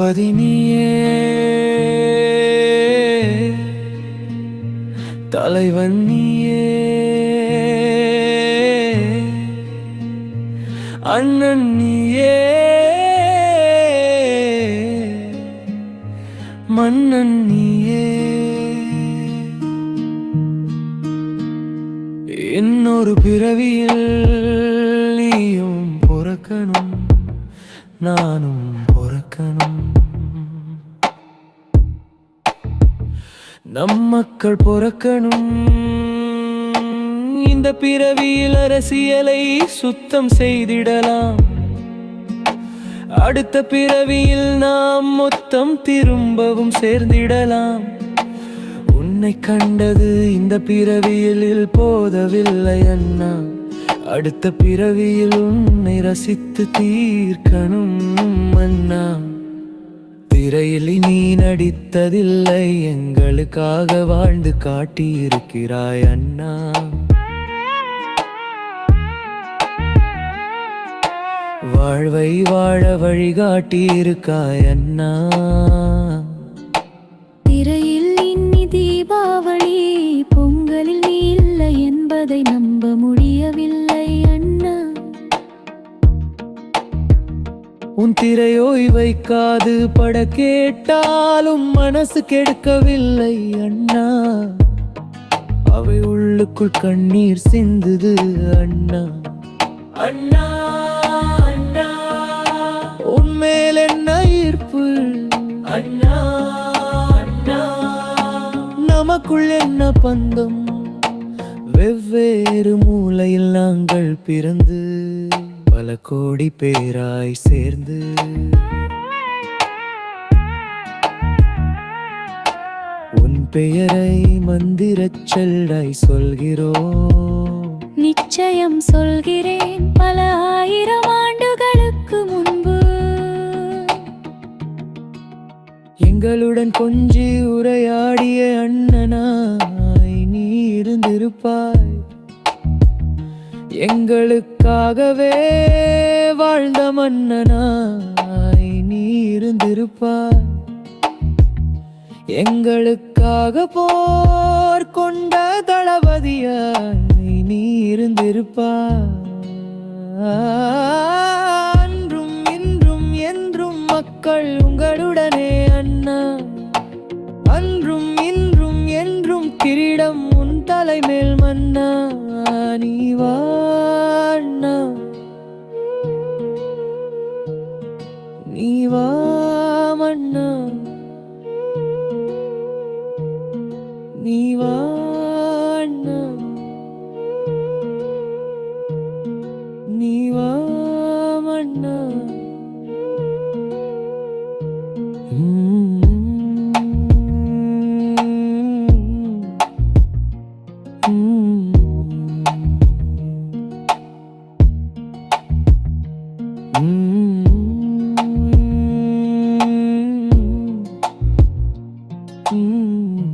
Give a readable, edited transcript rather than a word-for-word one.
தளபதி நீயே, தலைவன் நீயே, அண்ணன் நீயே, மன்னன் நீயே. இன்னொரு பிறவியில் நீயும் பொறக்கணும், நானும் பொறக்கணும். நம் மக்கள் பொறக்கணும். இந்த பிறவியில் அரசியலை சுத்தம் செய்திடலாம். அடுத்த பிறவியில் நாம் மொத்தம் திரும்பவும் சேர்ந்திடலாம். உன்னை கண்டது இந்த பிறவியில் போதவில்லை அண்ணா, அடுத்த பிறவியில் உன்னை ரசித்து தீர்க்கணும் அண்ணா. திரையில் நீ நடித்ததில்லை, எங்களுக்காக வாழ்ந்து காட்டியிருக்கிறாய் அண்ணா. வாழ்வை வாழ வழிகாட்டியிருக்காய் அண்ணா. திரையில் இன்னி தீபாவளி, பொங்கலில் நீ இல்லை என்பதை நம்ப முடியவில்லை அண்ணா. உன் திரையோய் வைக்காது பட கேட்டாலும் மனசு கெடுக்கவில்லை அண்ணா. அவை உள்ளுக்குள் கண்ணீர் சிந்துது அண்ணா. அண்ணா அண்ணா, உன்மேல் என்ன ஈர்ப்பு அண்ணா. அண்ணா, நமக்குள் என்ன பந்தம். வெவ்வேறு மூலையில் நாங்கள் பிறந்து பல கோடி பேராய் சேர்ந்து உன் பெயரை மந்திரச் சொல்லாய் சொல்கிறோம். நிச்சயம் சொல்கிறேன், பல ஆயிரம் ஆண்டுகளுக்கு முன்பு எங்களுடன் கொஞ்சி உரையாடிய அண்ணனாய் நீ இருந்திருப்பாய். எங்களுக்காகவே வாழ்ந்த மன்னனாய் நீ இருந்திருப்பாய். எங்களுக்காக போர் கொண்ட தளபதியாய் நீ இருந்திருப்பாய். அன்றும் இன்றும் என்றும் மக்கள் உங்களுடனே அண்ணா. அன்றும் இன்றும் என்றும் கிரீடம் உன் தலைமேல் மன்னா. நீ வா அண்ணா, நீ வா மன்னா, நீ வா அண்ணா, நீ வா மன்னா. Mm-hmm.